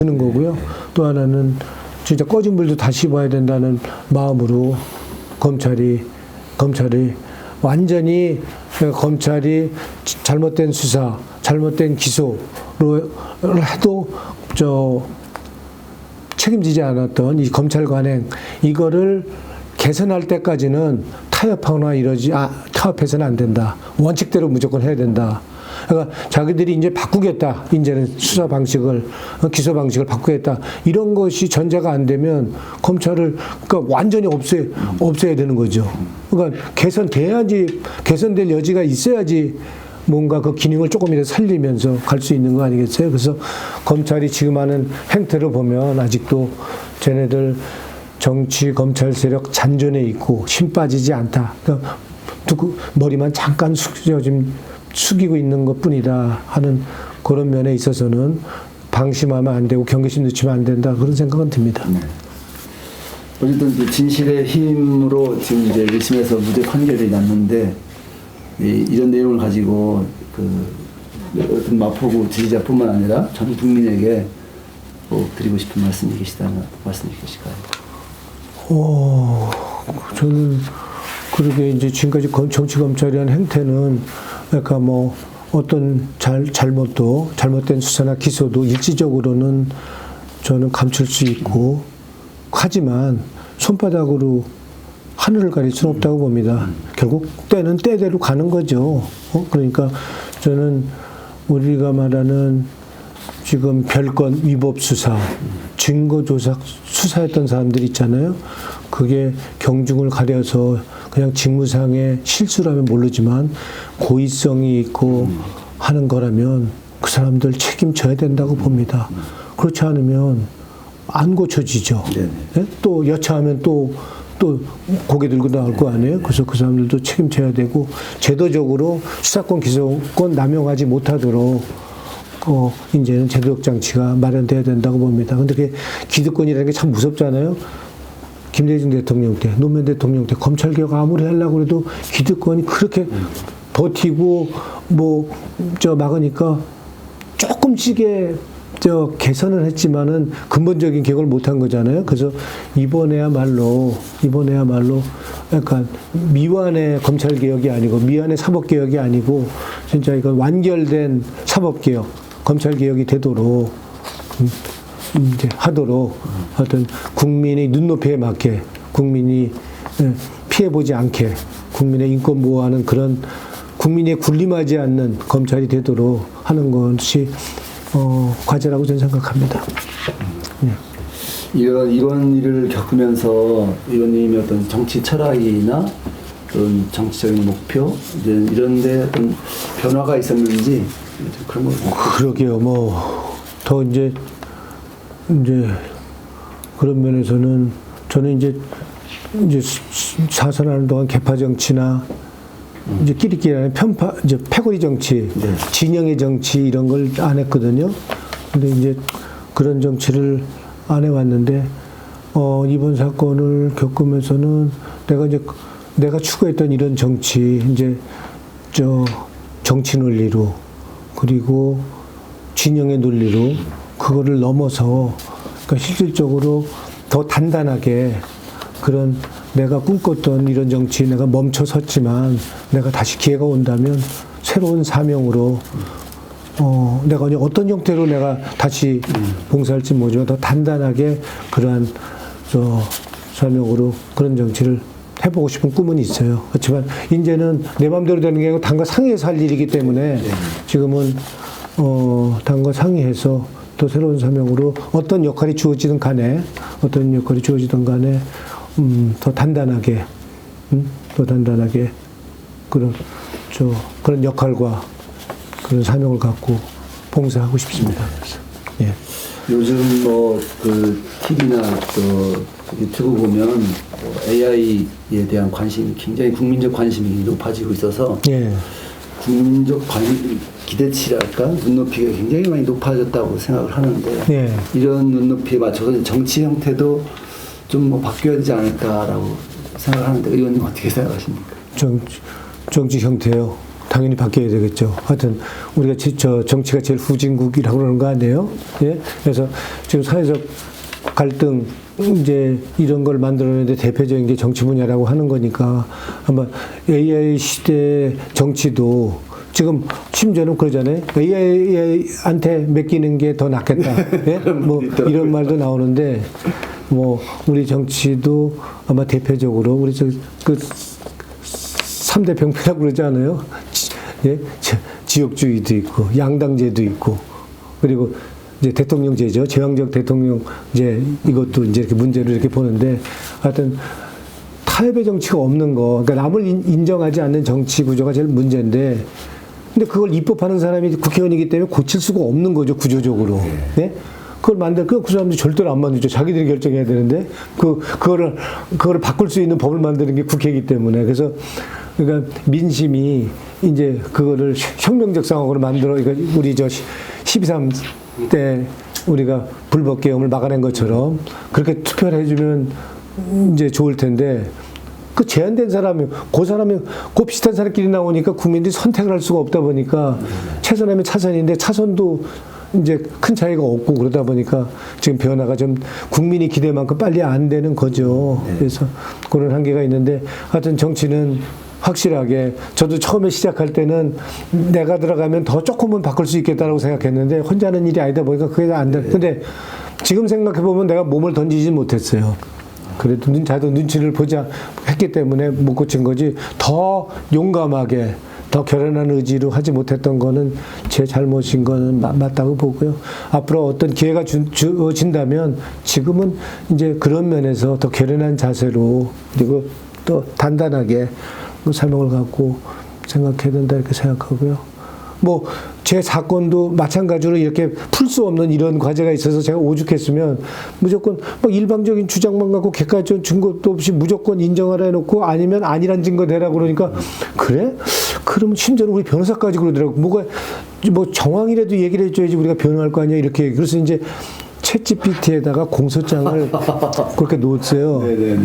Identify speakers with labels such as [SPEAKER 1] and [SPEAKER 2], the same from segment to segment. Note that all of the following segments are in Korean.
[SPEAKER 1] 되는 거고요. 또 하나는 진짜 꺼진 불도 다시 봐야 된다는 마음으로 검찰이 완전히 검찰이 잘못된 수사, 잘못된 기소로 해도 책임지지 않았던 이 검찰 관행 이거를 개선할 때까지는 타협해서는 안 된다. 원칙대로 무조건 해야 된다. 그러니까 자기들이 이제 바꾸겠다. 이제는 수사 방식을, 기소 방식을 바꾸겠다. 이런 것이 전제가 안 되면 검찰을 그러니까 완전히 없애야 되는 거죠. 그러니까 개선될 여지가 있어야지 뭔가 그 기능을 조금이라도 살리면서 갈 수 있는 거 아니겠어요? 그래서 검찰이 지금 하는 행태를 보면 아직도 쟤네들 정치, 검찰 세력 잔존해 있고 힘 빠지지 않다. 그러니까 머리만 잠깐 숙이고 있는 것 뿐이다 하는 그런 면에 있어서는 방심하면 안 되고 경계심 늦추면 안 된다 그런 생각은 듭니다.
[SPEAKER 2] 네. 어쨌든 진실의 힘으로 지금 이제 1심에서 무죄 판결이 났는데 이런 내용을 가지고 어떤 마포구 지지자뿐만 아니라 전 국민에게 드리고 싶은 말씀이 계시다면 말씀이 계실까요?
[SPEAKER 1] 저는 그러게 이제 지금까지 정치 검찰이 한 행태는 그러니까 뭐 어떤 잘못된 수사나 기소도 일시적으로는 저는 감출 수 있고 하지만 손바닥으로 하늘을 가릴 수는 없다고 봅니다. 결국 때는 때대로 가는 거죠. 그러니까 저는 우리가 말하는 지금 별건 위법 수사, 증거조작 수사했던 사람들 있잖아요. 그게 경중을 가려서 그냥 직무상의 실수라면 모르지만 고의성이 있고 하는 거라면 그 사람들 책임져야 된다고 봅니다. 그렇지 않으면 안 고쳐지죠. 네? 또 여차하면 또 고개 들고 나올 거 아니에요? 그래서 그 사람들도 책임져야 되고 제도적으로 수사권, 기소권 남용하지 못하도록 이제는 제도적 장치가 마련돼야 된다고 봅니다. 근데 그게 기득권이라는 게 참 무섭잖아요. 김대중 대통령 때, 노무현 대통령 때 검찰개혁 아무리 하려고 해도 기득권이 그렇게 버티고 막으니까 조금씩의 개선을 했지만은 근본적인 개혁을 못한 거잖아요. 그래서 이번에야말로 약간 미완의 검찰개혁이 아니고 미완의 사법개혁이 아니고 진짜 이건 완결된 사법개혁, 검찰개혁이 되도록 이제 하도록 하여튼 국민의 눈높이에 맞게 국민이 피해보지 않게 국민의 인권 보호하는 그런 국민이 군림하지 않는 검찰이 되도록 하는 것이 과제라고 저는 생각합니다.
[SPEAKER 2] 이런 일을 겪으면서 의원님의 어떤 정치 철학이나 어떤 정치적인 목표 이런데 어떤 변화가 있었는지 그런 거.
[SPEAKER 1] 그러게요. 더 이제 그런 면에서는 저는 이제 사선하는 동안 개파 정치나 이제 끼리끼리 하는 패거리 정치, 진영의 정치 이런 걸 안 했거든요. 근데 이제 그런 정치를 안 해왔는데 이번 사건을 겪으면서는 내가 추구했던 이런 정치 정치 논리로 그리고 진영의 논리로 그거를 넘어서 그러니까 실질적으로 더 단단하게 그런 내가 꿈꿨던 이런 정치 내가 멈춰 섰지만 내가 다시 기회가 온다면 새로운 사명으로 내가 어떤 형태로 내가 다시 봉사할지 모르지만 더 단단하게 그러한 사명으로 그런 정치를 해보고 싶은 꿈은 있어요. 그렇지만 이제는 내 마음대로 되는 게 아니고 당과 상의해서 할 일이기 때문에 지금은 당과 상의해서 또 새로운 사명으로 어떤 역할이 주어지든 간에 더 단단하게 그런 역할과 그런 사명을 갖고 봉사하고 싶습니다. 예.
[SPEAKER 2] 요즘 TV나 유튜브 보면 AI에 대한 관심이 굉장히 국민적 관심이 높아지고 있어서 국민적 기대치랄까 눈높이가 굉장히 많이 높아졌다고 생각을 하는데 이런 눈높이에 맞춰서 정치 형태도 좀 바뀌어야 되지 않을까라고 생각을 하는데 의원님 어떻게 생각하십니까?
[SPEAKER 1] 정치 형태요. 당연히 바뀌어야 되겠죠. 하여튼 우리가 정치가 제일 후진국이라고 그러는 거 아니에요? 예? 그래서 지금 사회적 갈등 이제 이런 걸 만들어내는데 대표적인 게 정치 분야라고 하는 거니까 아마 AI 시대 정치도 지금 심지어는 그러잖아요. AI한테 맡기는 게 더 낫겠다. 예? 뭐 이런 말도 나오는데 뭐 우리 정치도 아마 대표적으로 우리 그 3대 병폐라고 그러지 않아요? 예? 지역주의도 있고 양당제도 있고 그리고 이제 대통령제죠. 제왕적 대통령제 이것도 이제 이렇게 문제를 이렇게 보는데 하여튼 타협의 정치가 없는 거, 그러니까 남을 인정하지 않는 정치 구조가 제일 문제인데, 근데 그걸 입법하는 사람이 국회의원이기 때문에 고칠 수가 없는 거죠 구조적으로. 네? 그걸 그 사람들이 절대로 안 만들죠. 자기들이 결정해야 되는데 그거를 바꿀 수 있는 법을 만드는 게 국회이기 때문에 그래서 그러니까 민심이 이제 그거를 혁명적 상황으로 만들어 그러니까 우리 12.3 때 우리가 불법 계엄을 막아낸 것처럼 그렇게 투표를 해주면 이제 좋을 텐데 그 제한된 사람이 그 비슷한 사람끼리 나오니까 국민들이 선택을 할 수가 없다 보니까 최선하면 차선인데 차선도 이제 큰 차이가 없고 그러다 보니까 지금 변화가 좀 국민이 기대만큼 빨리 안 되는 거죠. 그래서 그런 한계가 있는데 하여튼 정치는 확실하게 저도 처음에 시작할 때는 내가 들어가면 더 조금은 바꿀 수 있겠다라고 생각했는데 혼자 하는 일이 아니다 보니까 그게 안 돼. 근데 지금 생각해 보면 내가 몸을 던지지 못했어요. 그래도 자도 눈치를 보자 했기 때문에 못 고친 거지 더 용감하게 더 결연한 의지로 하지 못했던 거는 제 잘못인 거는 맞다고 보고요. 앞으로 어떤 기회가 주어진다면 지금은 이제 그런 면에서 더 결연한 자세로 그리고 또 단단하게 설명을 갖고 생각해야 된다 이렇게 생각하고요. 뭐 제 사건도 마찬가지로 이렇게 풀 수 없는 이런 과제가 있어서 제가 오죽했으면 무조건 막 일방적인 주장만 갖고 객관적인 증거도 없이 무조건 인정하라 해놓고 아니면 아니란 증거 대라고 그러니까 그래? 그러면 심지어는 우리 변호사까지 그러더라고. 뭐 정황이라도 얘기를 해줘야지 우리가 변호할 거 아니야 이렇게. 그래서 이제 챗GPT에다가 공소장을 그렇게 놓았어요. 네네네.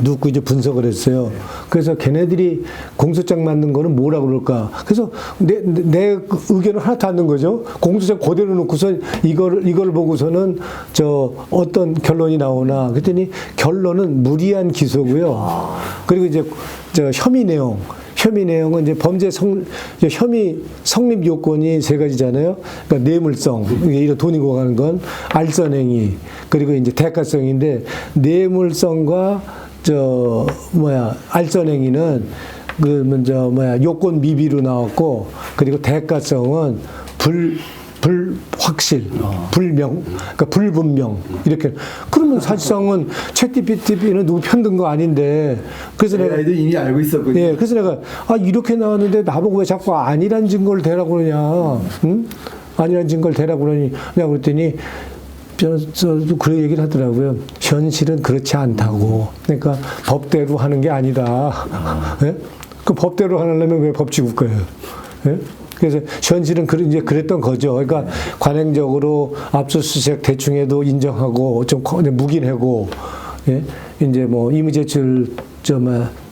[SPEAKER 1] 놓고 이제 분석을 했어요. 그래서 걔네들이 공소장 만든 거는 뭐라고 그럴까? 그래서 내 의견을 하나도 안 넣은 거죠. 공소장 그대로 놓고서 이걸 보고서는 어떤 결론이 나오나 그랬더니 결론은 무리한 기소고요. 그리고 이제 혐의 내용은 이제 혐의 성립 요건이 세 가지잖아요. 그러니까 뇌물성, 이런 돈이 고가는 건 알선행위, 그리고 이제 대가성인데 뇌물성과 알선행위는 요건 미비로 나왔고, 그리고 대가성은 불확실, 그러니까 불분명, 이렇게. 그러면 사실상은 챗GPT는 누구 편든 거 아닌데, 그래서 내가.
[SPEAKER 2] 이미 알고 있었군요.
[SPEAKER 1] 예, 그래서 내가, 이렇게 나왔는데 나보고 왜 자꾸 아니란 증거를 대라고 그러냐, 응? 아니란 증거를 대라고 그러니, 내가 그랬더니, 변호사도 그런 얘기를 하더라고요. 현실은 그렇지 않다고. 그러니까 법대로 하는 게 아니다. 예? 그 법대로 하려면 왜 법치국가예요? 예? 그래서 현실은 이제 그랬던 거죠. 그러니까 관행적으로 압수수색 대충 해도 인정하고 좀 묵인하고, 예? 이제 뭐 임의제출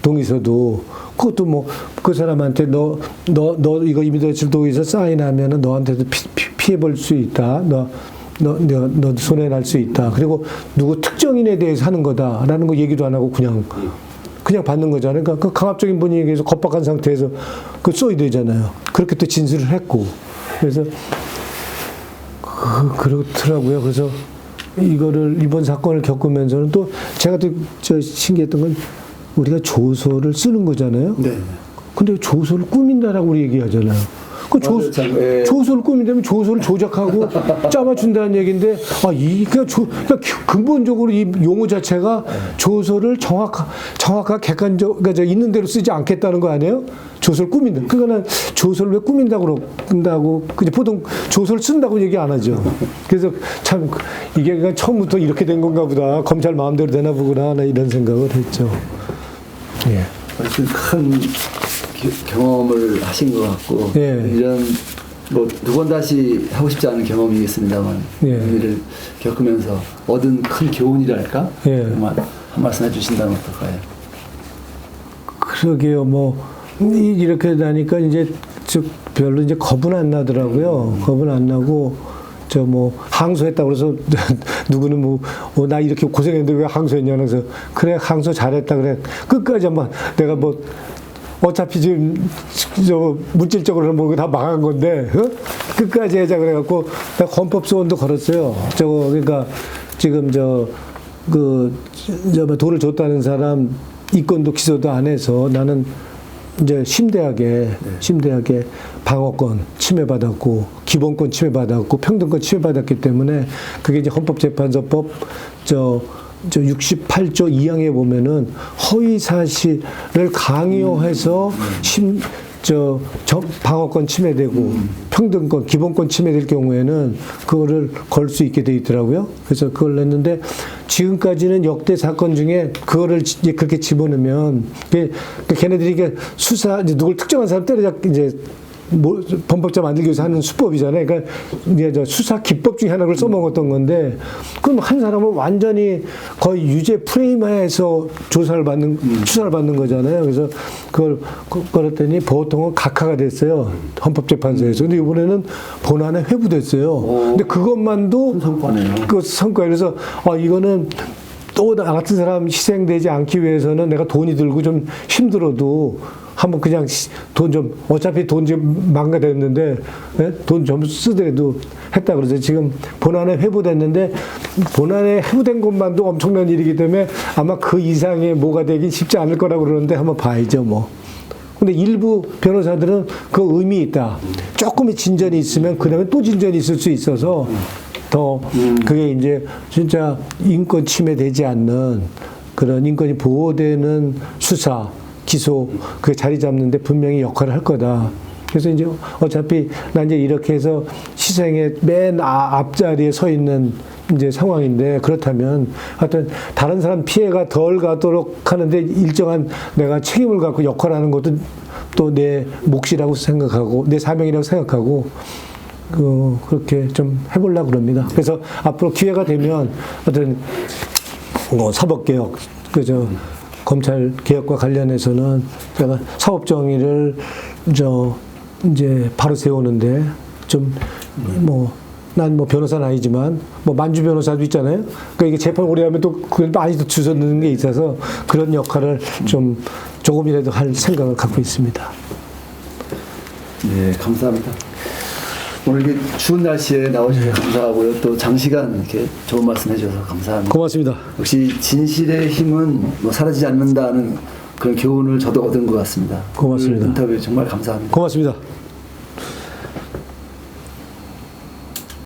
[SPEAKER 1] 동의서도 그것도 그 사람한테 너 이거 임의제출 동의서 사인하면은 너한테도 피해 볼 수 있다. 너 손해 날 수 있다. 그리고 누구 특정인에 대해서 하는 거다라는 거 얘기도 안 하고 그냥 받는 거잖아요. 그러니까 그 강압적인 분위기에서 겁박한 상태에서 그 써야 되잖아요. 그렇게 또 진술을 했고. 그래서 그렇더라고요. 그래서 이번 사건을 겪으면서는 또 제가 또 신기했던 건 우리가 조서를 쓰는 거잖아요. 네. 근데 조서를 꾸민다라고 우리 얘기하잖아요. 조서를 꾸민다면 조서를 조작하고 짜맞춘다는 얘기인데, 그러니까 근본적으로 이 용어 자체가 조서를 정확하게 그러니까 있는 대로 쓰지 않겠다는 거 아니에요? 조서를 꾸민다. 그거는 조서를 왜 꾸민다고 그런다고, 보통 조서를 쓴다고 얘기 안 하죠. 그래서 참, 이게 그냥 처음부터 이렇게 된 건가 보다. 검찰 마음대로 되나 보구나. 이런 생각을 했죠. 예.
[SPEAKER 2] 하여튼 큰 경험을 하신 것 같고, 예. 이런 두 번 다시 하고 싶지 않은 경험이겠습니다만, 예. 일을 겪으면서 얻은 큰 교훈이랄까? 예. 한 말씀 해주신다면 어떨까요?
[SPEAKER 1] 그러게요. 이렇게 나니까 이제 별로 이제 겁은 안 나더라고요. 겁은 안 나고 저 뭐 항소했다고 그래서 누구는 뭐 나 이렇게 고생했는데 왜 항소했냐 그래서 그래 항소 잘했다 그래 끝까지 한번 내가 뭐 어차피 지금 저 물질적으로는 뭐 다 망한 건데 끝까지 하자 그래갖고 내가 헌법소원도 걸었어요. 저거 그러니까 지금 저 돈을 줬다는 사람 이건도 기소도 안 해서 나는 이제 심대하게 방어권 침해받았고 기본권 침해받았고 평등권 침해받았기 때문에 그게 이제 헌법재판소법 저 68조 2항에 보면은 허위 사실을 강요해서 방어권 침해되고 평등권, 기본권 침해될 경우에는 그거를 걸 수 있게 돼 있더라고요. 그래서 그걸 냈는데 지금까지는 역대 사건 중에 그거를 이제 그렇게 집어넣으면 걔네들이 이게 누굴 특정한 사람 때려잡기 이제 범법자 만들기 위해서 하는 수법이잖아요. 그러니까 이제 저 수사 기법 중에 하나를 써먹었던 건데, 그럼 한 사람은 완전히 거의 유죄 프레임하에서 수사를 받는 거잖아요. 그래서 그걸 그랬더니 보통은 각하가 됐어요. 헌법재판소에서. 근데 이번에는 본안에 회부됐어요. 근데 그것만도
[SPEAKER 2] 성과네요.
[SPEAKER 1] 그 성과. 그래서 이거는 또 나 같은 사람 희생되지 않기 위해서는 내가 돈이 들고 좀 힘들어도 한번 그냥 어차피 돈 좀 망가졌는데, 돈 좀 쓰더라도 했다 그러죠. 지금 본안에 회부됐는데, 본안에 회부된 것만도 엄청난 일이기 때문에 아마 그 이상의 뭐가 되긴 쉽지 않을 거라고 그러는데 한번 봐야죠, 뭐. 근데 일부 변호사들은 그 의미 있다. 조금의 진전이 있으면 그 다음에 또 진전이 있을 수 있어서 더 그게 이제 진짜 인권 침해되지 않는 그런 인권이 보호되는 수사, 기소, 그 자리 잡는데 분명히 역할을 할 거다. 그래서 이제 어차피 나 이제 이렇게 해서 시생의 맨 앞자리에 서 있는 이제 상황인데, 그렇다면 하여튼 다른 사람 피해가 덜 가도록 하는데 일정한 내가 책임을 갖고 역할하는 것도 또 내 몫이라고 생각하고 내 사명이라고 생각하고 그렇게 좀 해보려고 그럽니다. 그래서 앞으로 기회가 되면 어떤 사법개혁, 검찰 개혁과 관련해서는 제가 사법정의를 이제 바로 세우는데 난 변호사는 아니지만 만주 변호사도 있잖아요. 그러니까 이게 재판 오래 하면 또 그걸 많이 주워 넣는 게 있어서 그런 역할을 좀 조금이라도 할 생각을 갖고 있습니다.
[SPEAKER 2] 네, 감사합니다. 오늘 이렇게 추운 날씨에 나오셔서 감사하고요. 또 장시간 이렇게 좋은 말씀 해주셔서 감사합니다.
[SPEAKER 1] 고맙습니다.
[SPEAKER 2] 역시 진실의 힘은 사라지지 않는다는 그런 교훈을 저도 얻은 것 같습니다.
[SPEAKER 1] 고맙습니다.
[SPEAKER 2] 인터뷰 정말 감사합니다.
[SPEAKER 1] 고맙습니다.